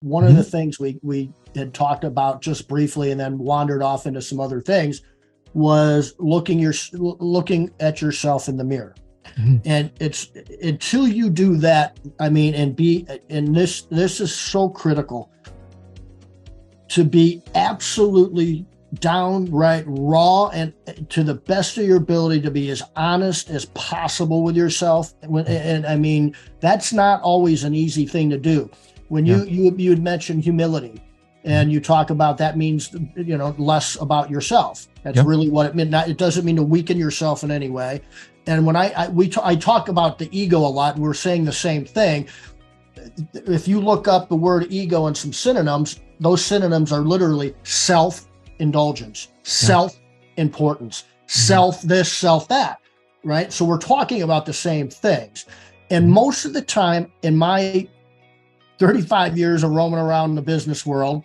one of the things we had talked about just briefly and then wandered off into some other things was looking at yourself in the mirror. And it's until you do that, I mean, and this is so critical, to be absolutely downright raw and to the best of your ability to be as honest as possible with yourself. And I mean, that's not always an easy thing to do. When you had mentioned humility, and you talk about that means, less about yourself. That's really what it meant. It doesn't mean to weaken yourself in any way. And when I talk about the ego a lot, and we're saying the same thing. If you look up the word ego and some synonyms, those synonyms are literally self-indulgence, self-importance, self this, self that, right? So we're talking about the same things. And most of the time in my 35 years of roaming around in the business world,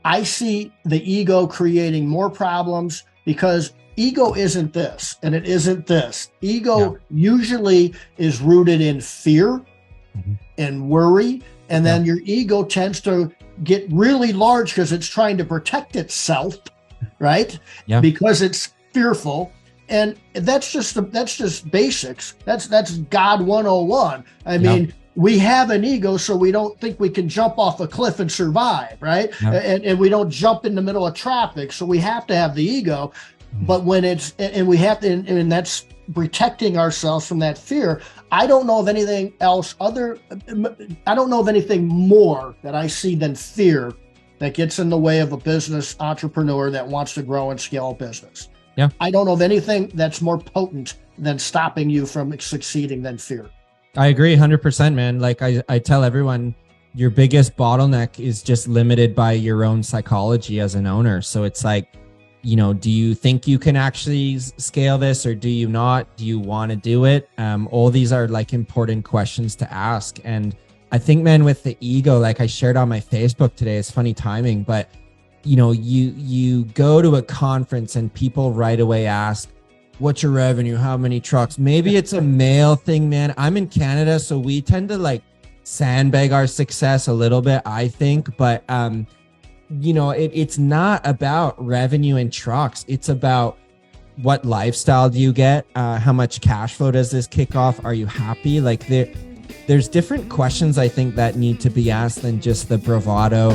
I see the ego creating more problems because ego isn't this and it isn't this. Ego usually is rooted in fear and worry. And then your ego tends to get really large because it's trying to protect itself, right? Yeah. Because it's fearful. And that's just basics. That's God 101. I mean, we have an ego so we don't think we can jump off a cliff and survive, right? And we don't jump in the middle of traffic. So we have to have the ego. But when it's, and we have to, and that's protecting ourselves from that fear. I don't know of anything else I don't know of anything more that I see than fear that gets in the way of a business entrepreneur that wants to grow and scale a business. Yeah. I don't know of anything that's more potent than stopping you from succeeding than fear. I agree 100%, man. Like I tell everyone, your biggest bottleneck is just limited by your own psychology as an owner. So it's like, do you think you can actually scale this or do you not? Do you want to do it? All these are like important questions to ask. And I think, man, with the ego, like I shared on my Facebook today, it's funny timing, but you go to a conference and people right away ask, what's your revenue? How many trucks? Maybe it's a male thing, man. I'm in Canada, so we tend to like sandbag our success a little bit, I think. But, it's not about revenue and trucks. It's about what lifestyle do you get? How much cash flow does this kick off? Are you happy? Like there's different questions I think that need to be asked than just the bravado.